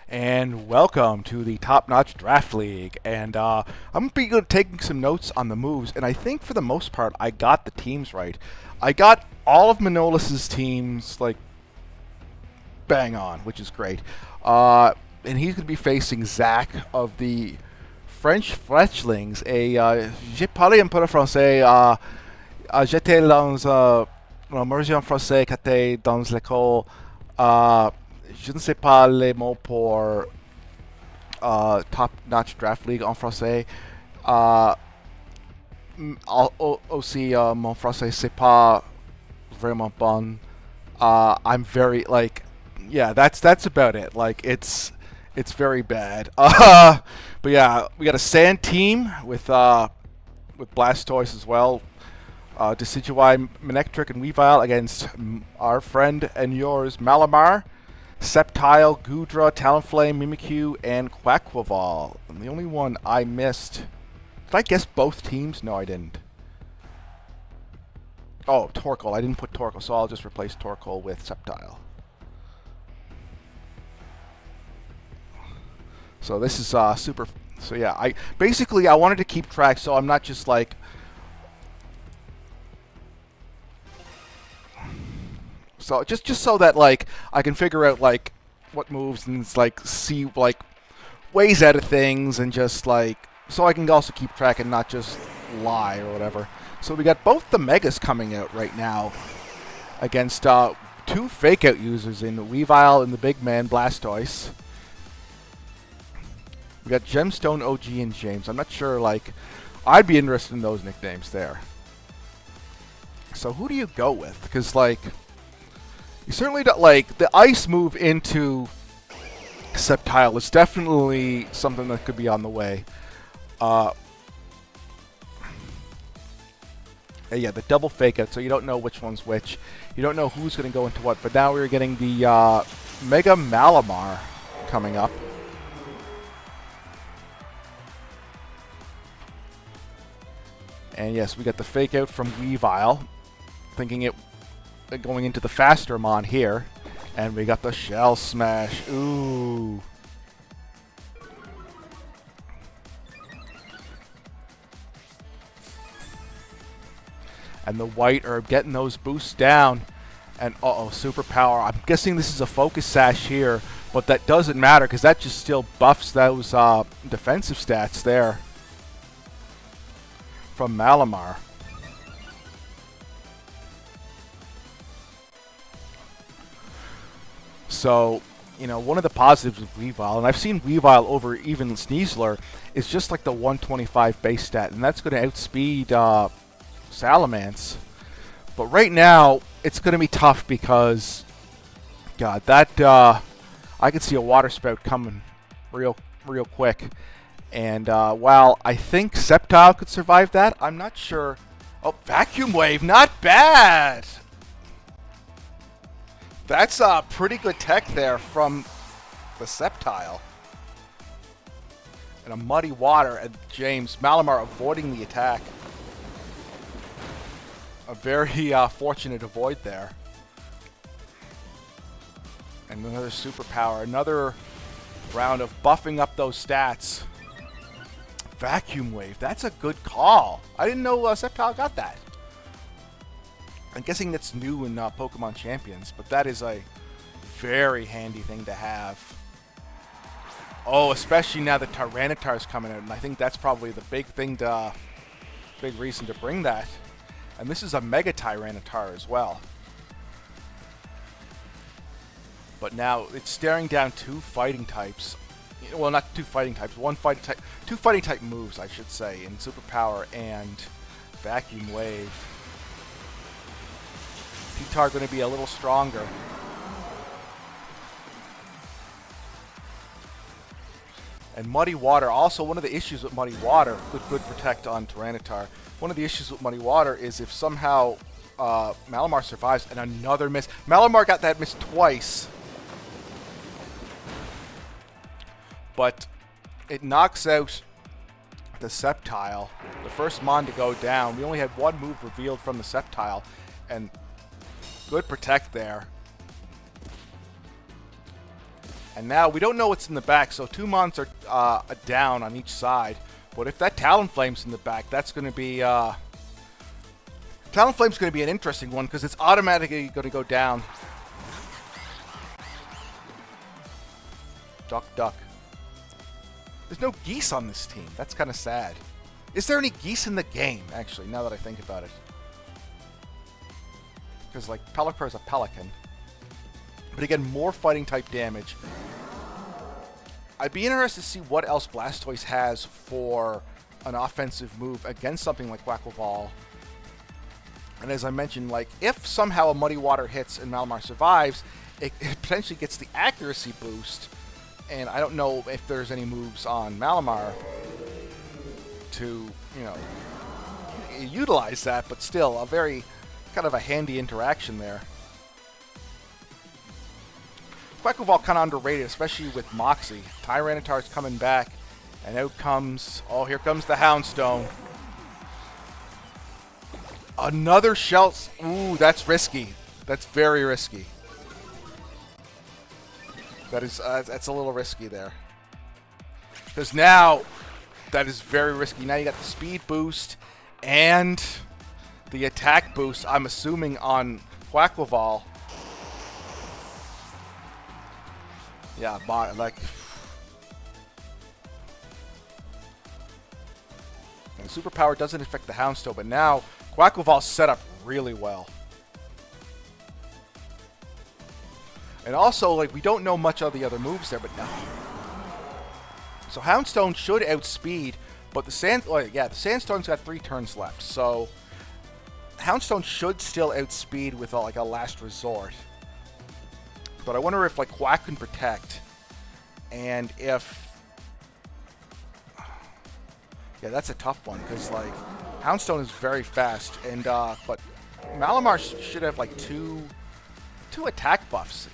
and welcome to the Top Notch Draft League. And I'm going to be taking some notes on the moves, and I think for the most part I got the teams right. I got all of Manolis's teams like bang on, which is great. And he's going to be facing Zach of the French Fletchlings. J'ai parlé un peu de français. J'étais dans immersion français quand j'étais dans l'école. Je ne sais pas les mots pour Top Notch Draft League en français. Uh, Aussi, mon français c'est pas vraiment bon. I'm very yeah. That's about it. Like it's very bad. But yeah, we got a sand team with Blastoise as well. Decidueye, Manectric, and Weavile against our friend and yours, Malamar, Sceptile, Goodra, Talonflame, Mimikyu, and Quaquaval. And the only one I missed... Did I guess both teams? No, I didn't. Oh, Torkoal. I didn't put Torkoal, so I'll just replace Torkoal with Sceptile. So this is super... So yeah, I wanted to keep track so I'm not just like... So just so that like I can figure out like what moves and like see like ways out of things and just like so I can also keep track and not just lie or whatever. So we got both the Megas coming out right now against two Fake Out users in Weavile and the big man Blastoise. We got Gemstone, OG, and James. I'm not sure like I'd be interested in those nicknames there. So who do you go with? Because like. You certainly don't like the ice move into Sceptile is definitely something that could be on the way. Yeah, the double fake out, so you don't know which one's which. You don't know who's going to go into what. But now we're getting the Mega Malamar coming up. And yes, we got the fake out from Weavile, thinking it. Going into the faster mon here, and we got the Shell Smash. Ooh. And the white herb getting those boosts down. And uh-oh, superpower. I'm guessing this is a focus sash here, but that doesn't matter because that just still buffs those defensive stats there from Malamar. So, you know, one of the positives of Weavile, and I've seen Weavile over even Sneasler, is just like the 125 base stat, and that's going to outspeed Salamence. But right now, it's going to be tough because, God, that I could see a water spout coming real quick. And while I think Sceptile could survive that, I'm not sure. Oh, Vacuum Wave, not bad! That's a pretty good tech there from the Sceptile. And a Muddy Water at James. Malamar avoiding the attack. A very fortunate avoid there. And another superpower. Another round of buffing up those stats. Vacuum Wave. That's a good call. I didn't know Sceptile got that. I'm guessing that's new in Pokemon Champions, but that is a very handy thing to have. Oh, especially now that Tyranitar is coming out, and I think that's probably the big thing to, big reason to bring that. And this is a Mega Tyranitar as well. But now it's staring down two fighting types. Well, not two fighting types, two fighting type moves, I should say, in Superpower and Vacuum Wave. P-Tar going to be a little stronger. And Muddy Water, also one of the issues with Muddy Water, good protect on Tyranitar. One of the issues with Muddy Water is if somehow Malamar survives and another miss. Malamar got that miss twice. But it knocks out the Sceptile. The first Mon to go down. We only had one move revealed from the Sceptile. And good protect there. And now we don't know what's in the back, so 2 mons are down on each side. But if that Talonflame's in the back, that's going to be... Talonflame's going to be an interesting one because it's automatically going to go down. Duck, duck. There's no geese on this team. That's kind of sad. Is there any geese in the game, actually, now that I think about it? Because, like, Pelipper is a pelican. But again, more fighting type damage. I'd be interested to see what else Blastoise has for an offensive move against something like Quaquaval. And as I mentioned, like, if somehow a Muddy Water hits and Malamar survives, it potentially gets the accuracy boost. And I don't know if there's any moves on Malamar to, you know, utilize that, but still a very kind of a handy interaction there. Quaquaval kind of underrated, especially with Moxie. Tyranitar's coming back, and out comes, oh, here comes the Houndstone. Another Shell. Ooh, that's risky. That's very risky. That is, that's a little risky there. Because now, that is very risky. Now you got the speed boost and the attack boost, I'm assuming, on Quaquaval. Yeah, like... And superpower doesn't affect the Houndstone, but now Quaquaval's set up really well. And also, like, we don't know much of the other moves there, but no. So Houndstone should outspeed, but the Sandstone's got 3 turns left, so Houndstone should still outspeed with like a last resort. But I wonder if like Quack can protect, and if that's a tough one because like Houndstone is very fast, and but Malamar should have like two attack buffs.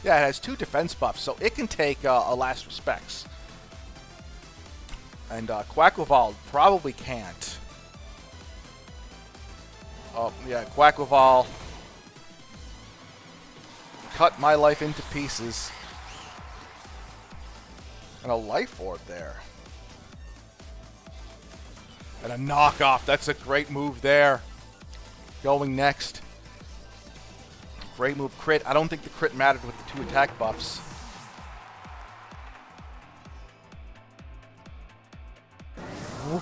Yeah, it has 2 defense buffs, so it can take a last respects. And Quaquaval probably can't. Oh, yeah, Quaquaval cut my life into pieces. And a life orb there. And a knockoff. That's a great move there. Going next. Great move, crit. I don't think the crit mattered with the 2 attack buffs.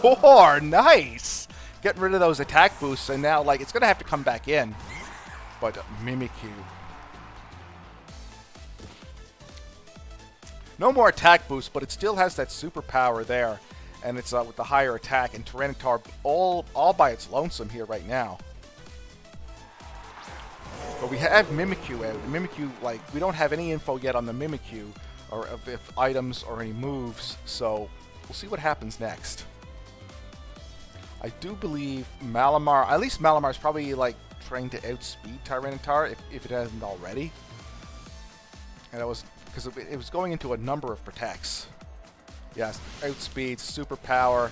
Roar, nice! Getting rid of those attack boosts, and now, like, it's going to have to come back in. But Mimikyu. No more attack boost, but it still has that superpower there. And it's with the higher attack, and Tyranitar all by its lonesome here right now. But we have Mimikyu out. Mimikyu, like, we don't have any info yet on the Mimikyu, or if items or any moves, so we'll see what happens next. I do believe Malamar, at least Malamar's probably, like, trying to outspeed Tyranitar, if it hasn't already. And that was, because it was going into a number of protects. Yes, outspeed, superpower,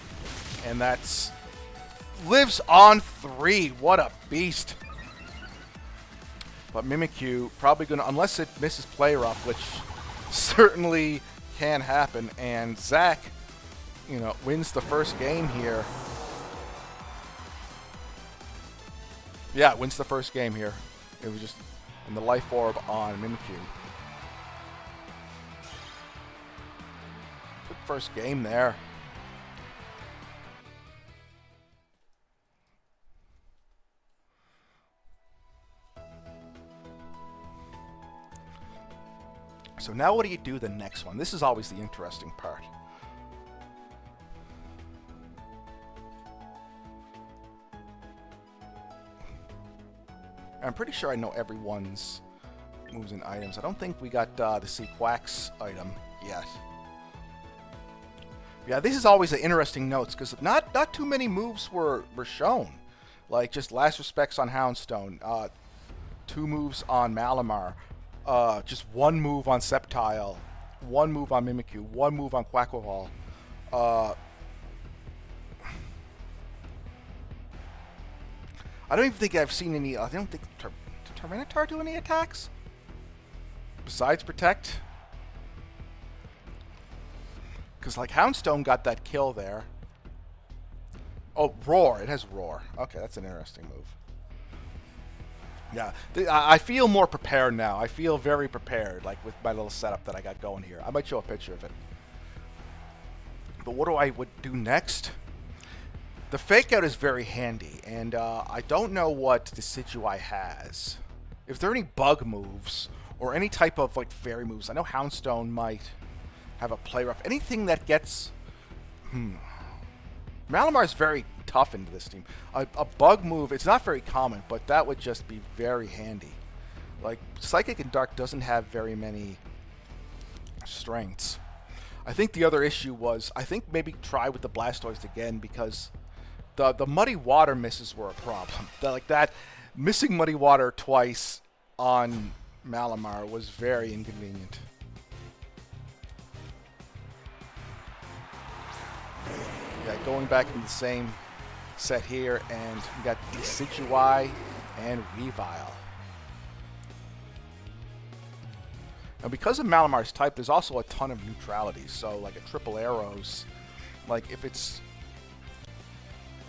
and that's... lives on 3, what a beast! But Mimikyu probably going to, unless it misses play rough, which certainly can happen. And Zach, you know, wins the first game here. Yeah, wins the first game here. It was just in the life orb on Mimikyu. Good first game there. So now what do you do the next one? This is always the interesting part. I'm pretty sure I know everyone's moves and items. I don't think we got to see Quack's item yet. Yeah, this is always the interesting notes because not too many moves were shown. Like just last respects on Houndstone, 2 moves on Malamar. Just 1 move on Sceptile, 1 move on Mimikyu, 1 move on Quaquaval. I don't even think I've seen any. I don't think did Tyranitar do any attacks? besides protect? Because, like, Houndstone got that kill there. Oh, Roar. It has Roar. Okay, that's an interesting move. Yeah, I feel more prepared now. I feel very prepared, like, with my little setup that I got going here. I might show a picture of it. But what I would do next? The Fake Out is very handy, and I don't know what Decidueye has. If there are any bug moves, or any type of, like, fairy moves. I know Houndstone might have a play rough. Anything that gets... Malamar is very tough into this team. A bug move, it's not very common, but that would just be very handy. Like, Psychic and Dark doesn't have very many strengths. I think the other issue was, I think maybe try with the Blastoise again, because the Muddy Water misses were a problem. Like that, missing Muddy Water twice on Malamar was very inconvenient. Yeah, going back in the same set here, and we got Decidueye and Weavile. Now, because of Malamar's type, there's also a ton of neutralities. So, like a triple arrows, like if it's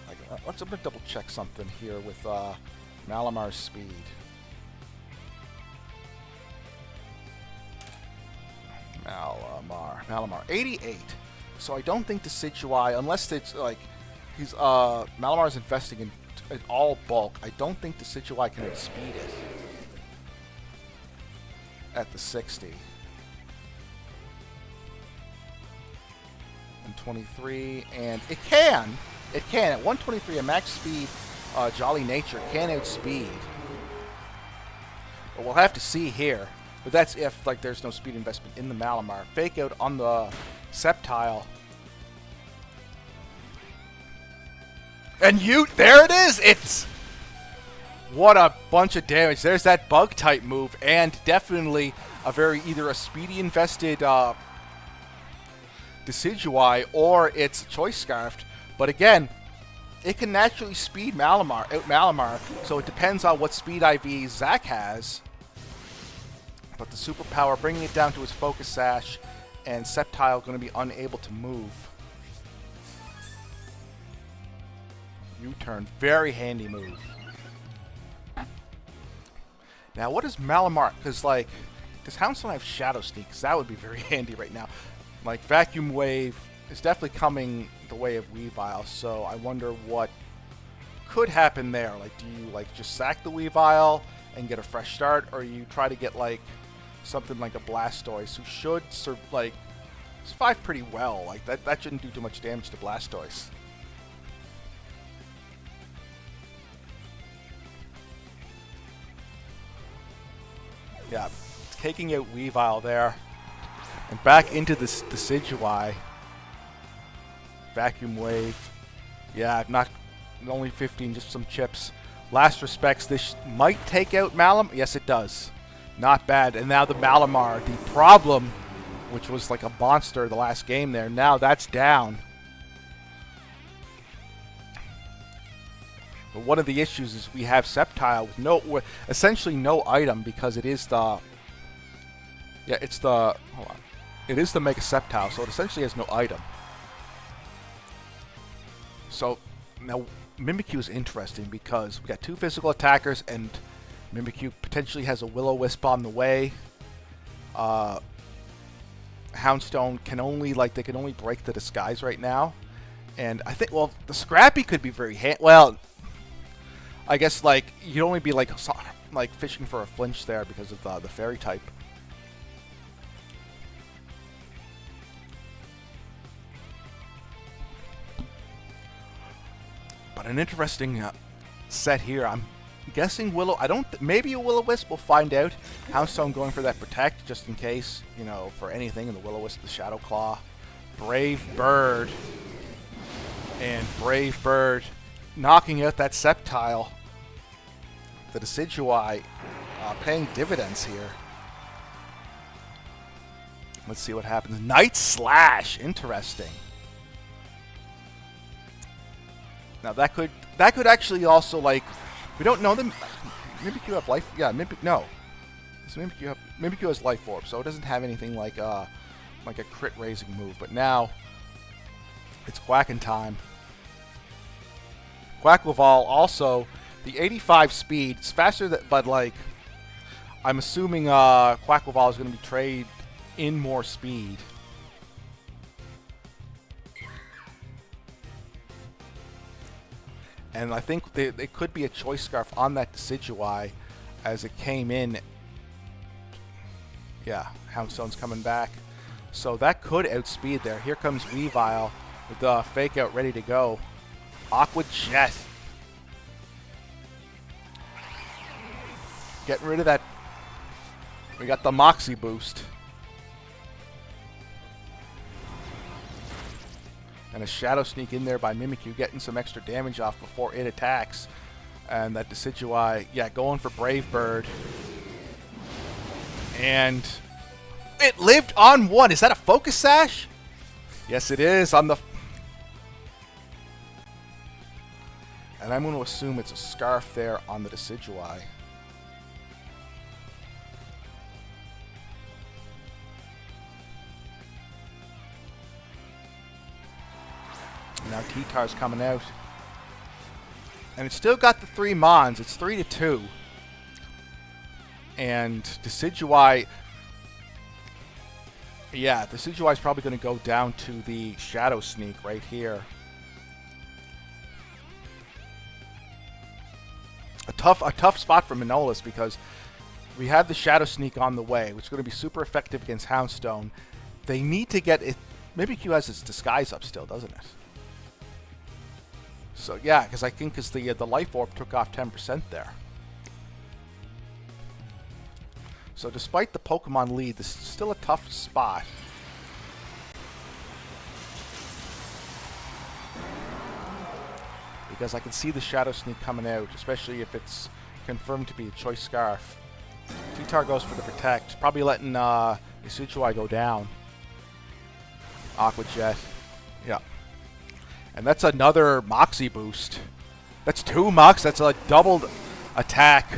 like, I'm gonna double check something here with Malamar's speed. Malamar, 88. So I don't think Decidueye, unless it's like he's Malamar's investing in all bulk, I don't think Decidueye can outspeed it at the 60. And 23, and it can at 123 at max speed. Jolly Nature can outspeed, but we'll have to see here. But that's if, like, there's no speed investment in the Malamar. Fake Out on the Sceptile. And there it is! It's... What a bunch of damage. There's that Bug-type move, and definitely either a speedy invested Decidueye, or it's Choice Scarfed. But again, it can naturally speed Malamar, so it depends on what speed IV Zach has. But the superpower, bringing it down to his Focus Sash, and Sceptile going to be unable to move. U-turn, very handy move. Now, what is Malamar? Because, like, does Houndstone have Shadow Sneak? Because that would be very handy right now. Like, Vacuum Wave is definitely coming the way of Weavile, so I wonder what could happen there. Like, do you, like, just sack the Weavile and get a fresh start, or you try to get, like, something like a Blastoise, who should, like, survive pretty well. Like, that shouldn't do too much damage to Blastoise. Yeah, taking out Weavile there. And back into this Decidueye. Vacuum Wave. Yeah, not only 15, just some chips. Last respects, this might take out Malamar. Yes, it does. Not bad. And now the Malamar, the problem, which was like a monster the last game there, now that's down. But one of the issues is we have Sceptile with essentially no item, because it is the... Yeah, it's the... Hold on. It is the Mega Sceptile, so it essentially has no item. So, now Mimikyu is interesting because we got two physical attackers, and Mimikyu potentially has a Will-O-Wisp on the way. Houndstone can only, like, they can only break the disguise right now. And I think, well, the Scrappy could be very well, I guess, like, you'd only be, like fishing for a flinch there because of the Fairy type. But an interesting set here. I'm guessing maybe a Will-O-Wisp, we'll find out. Houndstone going for that Protect, just in case, you know, for anything, and the Will-O-Wisp, the Shadow Claw. Brave Bird. And Brave Bird knocking out that Sceptile. The Decidueye paying dividends here. Let's see what happens. Night Slash, interesting. Now that could actually also, like, we don't know them. Mimikyu have life. Yeah, no. So Mimikyu has Life Orb, so it doesn't have anything like a crit raising move. But now it's Quackin' time. Quackleval also the 85 speed. It's faster than, but like I'm assuming Quackleval is going to be traded in more speed. And I think it could be a Choice Scarf on that Decidueye as it came in. Yeah, Houndstone's coming back. So that could outspeed there. Here comes Weavile with the Fake Out ready to go. Aqua Jet. Getting rid of that. We got the Moxie boost. And a Shadow Sneak in there by Mimikyu, getting some extra damage off before it attacks. And that Decidueye, yeah, going for Brave Bird. And it lived on one. Is that a Focus Sash? Yes, it is on the... And I'm going to assume it's a Scarf there on the Decidueye. Now T-Tar's coming out. And it's still got the 3 Mons. It's 3-2. And Decidueye... Yeah, Decidueye's probably going to go down to the Shadow Sneak right here. A tough spot for Manolis because we have the Shadow Sneak on the way, which is going to be super effective against Houndstone. They need to get it... Mimikyu has its Disguise up still, doesn't it? So yeah, because I think the Life Orb took off 10% there. So despite the Pokemon lead, this is still a tough spot. Because I can see the Shadow Sneak coming out, especially if it's confirmed to be a Choice Scarf. T-Tar goes for the Protect, probably letting Decidueye go down. Aqua Jet. Yeah. And that's another Moxie boost. That's 2 Mox. That's a doubled attack.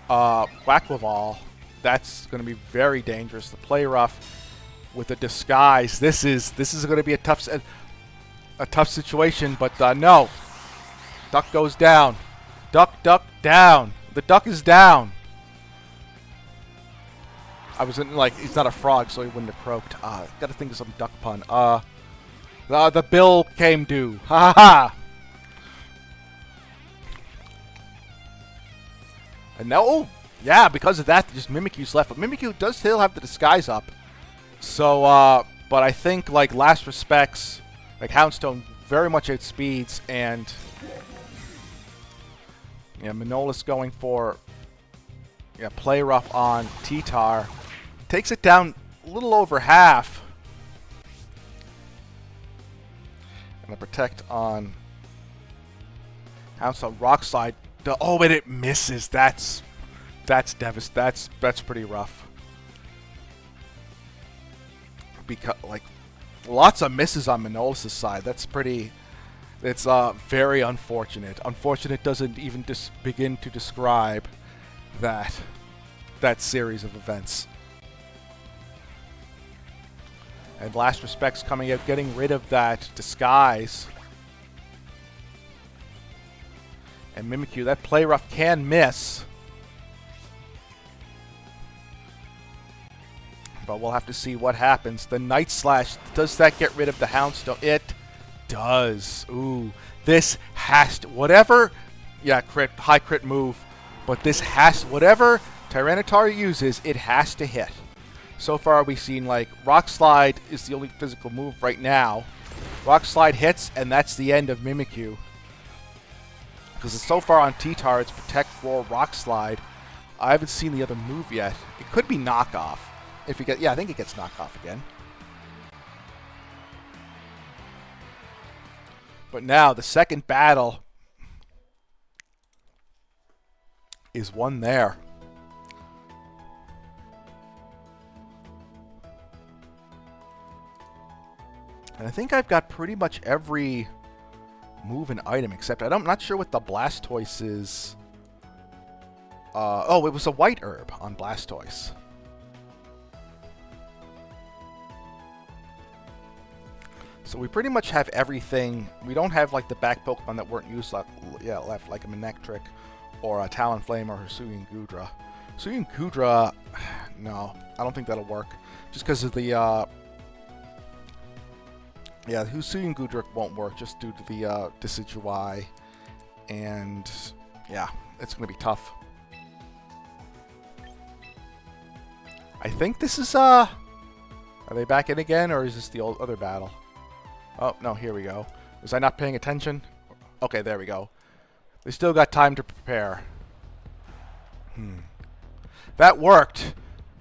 Quackleval. That's going to be very dangerous. The Play Rough with a Disguise. This is going to be a tough situation. But no, Duck goes down. Duck down. The Duck is down. I was in, like, he's not a frog, so he wouldn't have croaked. Got to think of some duck pun. The bill came due. Ha ha ha! And now, oh, yeah, because of that, just Mimikyu's left. But Mimikyu does still have the Disguise up. So, but I think, like, Last Respects, like, Houndstone very much outspeeds. And, yeah, Manolis going for, yeah, Play Rough on T-Tar. Takes it down a little over half. And a Protect on Houndstone. Rock Slide. Oh, and it misses. That's devastating. That's pretty rough. Because, like, lots of misses on Manolis' side. That's pretty. It's very unfortunate. Unfortunate doesn't even begin to describe that series of events. And Last Respects coming out, getting rid of that Disguise. And Mimikyu, that Play Rough can miss. But we'll have to see what happens. The Night Slash, does that get rid of the Houndstone? It does. Ooh. This has to, whatever, yeah, high crit move. But this has, whatever Tyranitar uses, it has to hit. So far we've seen, like, Rock Slide is the only physical move right now. Rock Slide hits, and that's the end of Mimikyu. Because so far on T-Tar, it's Protect for Rock Slide. I haven't seen the other move yet. It could be Knockoff. If you get, yeah, I think it gets Knockoff again. But now, the second battle is won there. And I think I've got pretty much every move and item, except I'm not sure what the Blastoise's Oh, it was a white herb on Blastoise. So we pretty much have everything. We don't have like the back Pokemon that weren't used left, like a Manectric or a Talonflame or Hisuian Gudra. Hisuian Gudra, no, I don't think that'll work. Just because of the, yeah, Hisuian Gudra won't work just due to the Decidueye. And, yeah, it's going to be tough. I think this is, are they back in again, or is this the old other battle? Oh, no, here we go. Was I not paying attention? Okay, there we go. They still got time to prepare. That worked.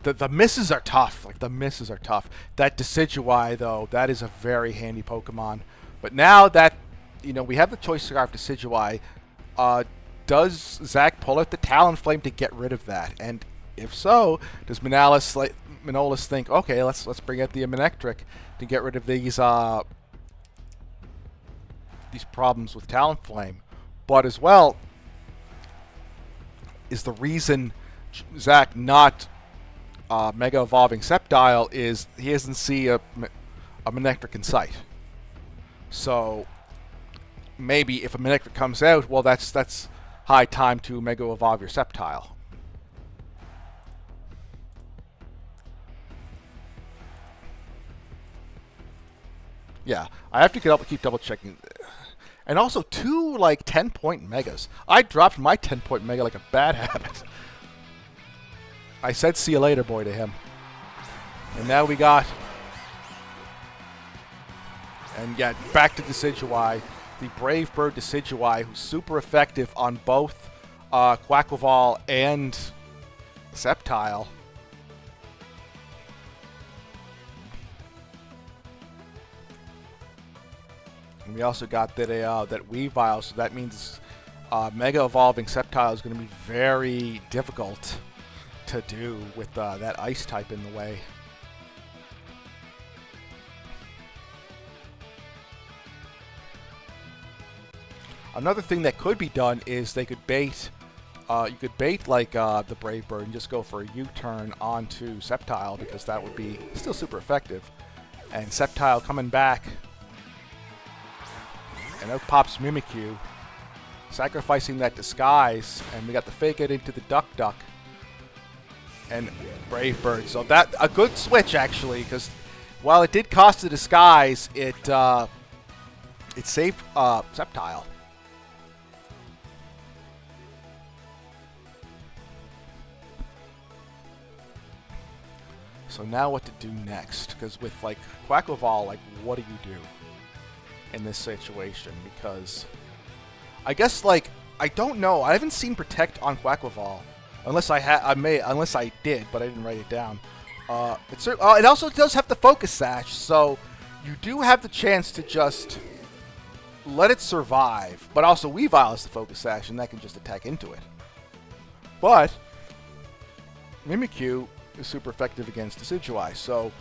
The misses are tough. Like, the misses are tough. That Decidueye, though, that is a very handy Pokemon. But now that, you know, we have the Choice Scarf Decidueye, does Zach pull out the Talonflame to get rid of that? And if so, does Manolis think, okay, let's bring out the Manectric to get rid of these problems with Talonflame? But as well, is the reason Zach not Mega Evolving Sceptile is he doesn't see a Manectric in sight. So maybe if a Manectric comes out, well, that's high time to Mega Evolve your Sceptile. Yeah, I have to keep double checking. And also 2 like 10-point megas. I dropped my 10-point mega like a bad habit. I said see you later, boy, to him. And now we got... And yeah, back to Decidueye. The Brave Bird Decidueye, who's super effective on both Quaquaval and Sceptile. And we also got that Weavile, so that means Mega Evolving Sceptile is going to be very difficult to do with that Ice type in the way. Another thing that could be done is they could bait, you could bait like the Brave Bird and just go for a U-turn onto Sceptile, because that would be still super effective. And Sceptile coming back. And out pops Mimikyu, sacrificing that disguise, and we got the fake it into the Duck and Brave Bird. So that a good switch actually, because while it did cost the disguise, it saved Sceptile. So now what to do next? Because with like Quaquaval, like what do you do in this situation? Because I guess like I don't know. I haven't seen Protect on Quaquaval, unless unless I did, but I didn't write it down. It also does have the Focus Sash, so you do have the chance to just let it survive. But also Weavile is the Focus Sash, and that can just attack into it. But Mimikyu is super effective against Decidueye. So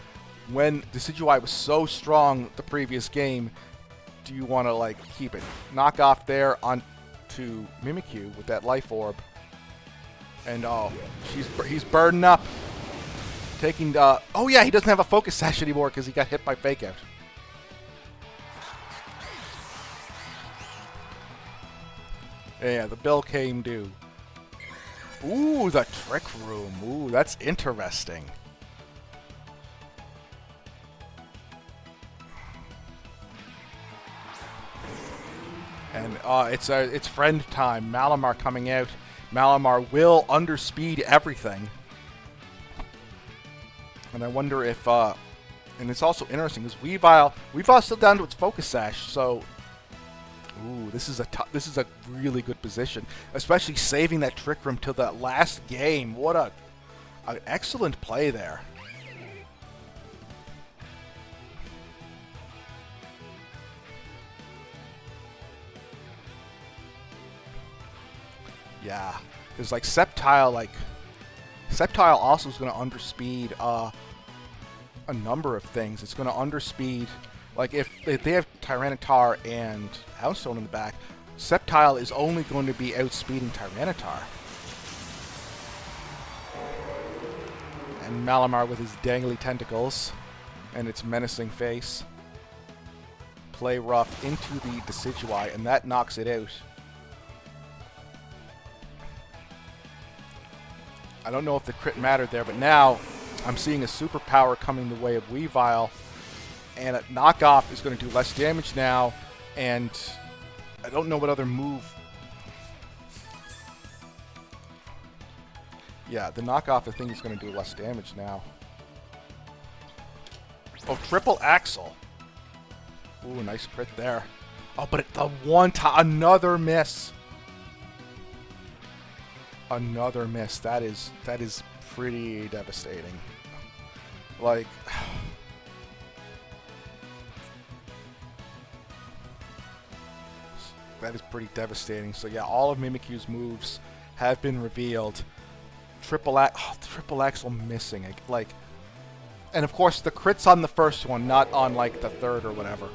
when Decidueye was so strong the previous game, do you want to like keep it? Knock off there onto Mimikyu with that Life Orb. And oh, he's burdened up. Taking oh yeah, he doesn't have a Focus Sash anymore because he got hit by Fake Out. Yeah, the bill came due. Ooh, the Trick Room. Ooh, that's interesting. And it's friend time. Malamar coming out. Malamar will underspeed everything. And I wonder if and it's also interesting because Weavile's still down to its Focus Sash, so ooh, this is a really good position, especially saving that Trick Room till that last game. What an excellent play there. Yeah, because like Sceptile also is going to underspeed a number of things. It's going to underspeed, like if they have Tyranitar and Houndstone in the back, Sceptile is only going to be outspeeding Tyranitar. And Malamar with his dangly tentacles and its menacing face. Play rough into the Decidueye, and that knocks it out. I don't know if the crit mattered there, but now I'm seeing a superpower coming the way of Weavile, and a knockoff is going to do less damage now, and I don't know what other move. Yeah, the knockoff I think is going to do less damage now. Oh, triple axle. Ooh, nice crit there. Oh, but the one time, another miss. Another miss. That is pretty devastating. Like, that is pretty devastating. So yeah, all of Mimikyu's moves have been revealed. Triple axle missing. Like, and of course the crit's on the first one, not on like the third or whatever.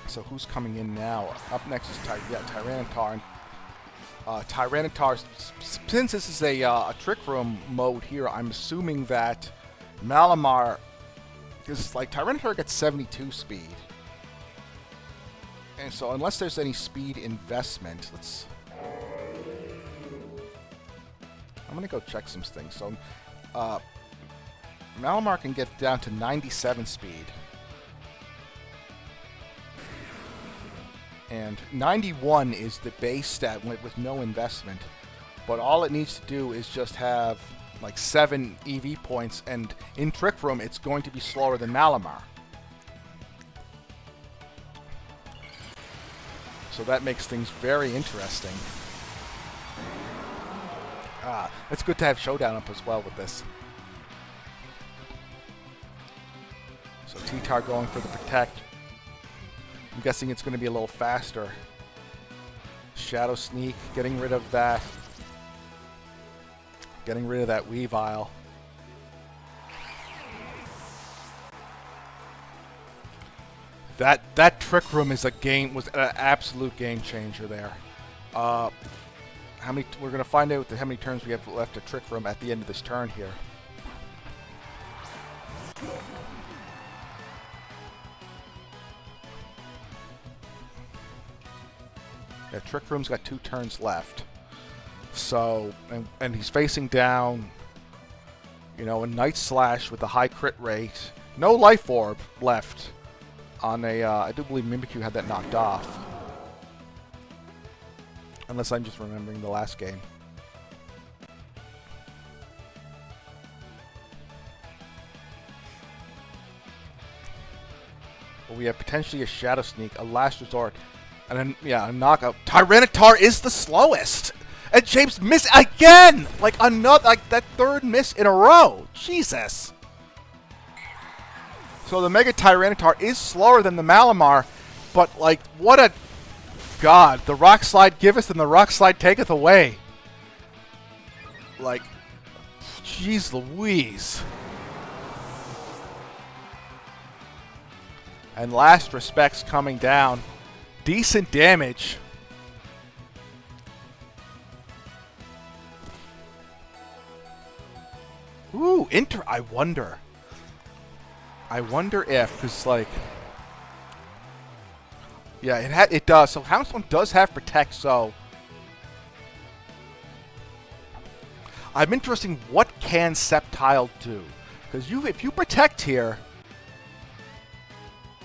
So who's coming in now? Up next is Tyranitar. Tyranitar, since this is a Trick Room mode here, I'm assuming that Malamar, because like Tyranitar gets 72 speed. And so unless there's any speed investment, I'm going to go check some things. So Malamar can get down to 97 speed. And 91 is the base stat with no investment. But all it needs to do is just have like 7 EV points, and in Trick Room it's going to be slower than Malamar. So that makes things very interesting. It's good to have Showdown up as well with this. So T-Tar going for the Protect. I'm guessing it's going to be a little faster. Shadow Sneak, getting rid of that. Getting rid of that Weavile. That Trick Room was an absolute game changer there. We're going to find out how many turns we have left to Trick Room at the end of this turn here. Yeah, Trick Room's got 2 turns left. So, and he's facing down, you know, a Night Slash with a high crit rate. No Life Orb left on a, I do believe Mimikyu had that knocked off. Unless I'm just remembering the last game. Well, we have potentially a Shadow Sneak, a Last Resort, and then, yeah, a knockout. Tyranitar is the slowest! And James missed again! Like another, like that third miss in a row. Jesus! So the Mega Tyranitar is slower than the Malamar, but like, what a... God, the Rock Slide giveth and the Rock Slide taketh away. Like, jeez Louise. And Last Respect's coming down. Decent damage. Ooh, I wonder. I wonder if, because like, yeah, it does. So Houndstone does have Protect. So I'm interested in what can Sceptile do, because if you Protect here,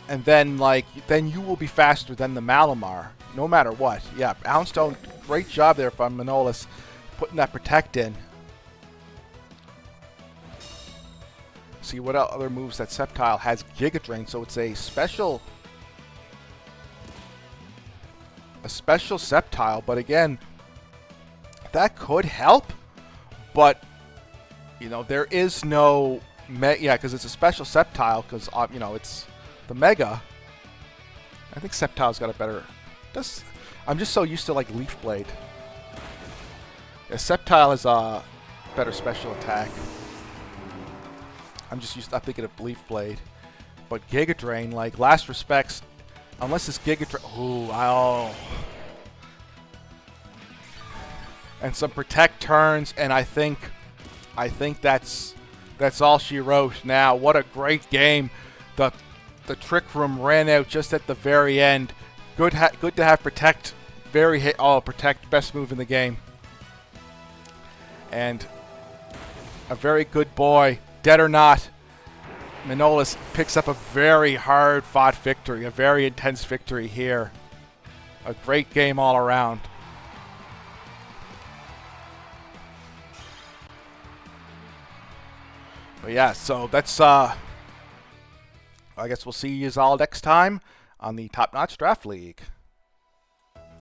and then then you will be faster than the Malamar, no matter what. Yeah, Houndstone, great job there from Manolis, putting that Protect in. See what other moves that Sceptile has. Giga Drain, so it's a special Sceptile, but again, that could help, but you know, there is no because it's a special Sceptile, because you know, it's the Mega. I think Sceptile's got a better... I'm just so used to like Leaf Blade. Yeah, Sceptile is a better special attack. I'm thinking of Leaf Blade. But Giga Drain, like, last respects, unless it's Giga Drain. Ooh, oh. And some protect turns, and I think that's all she wrote. Now, what a great game! The Trick Room ran out just at the very end. Good to have protect. Protect, best move in the game. And a very good boy, dead or not. Manolis picks up a very hard-fought victory, a very intense victory here. A great game all around. But yeah, so that's, I guess we'll see you all next time on the Top Notch Draft League.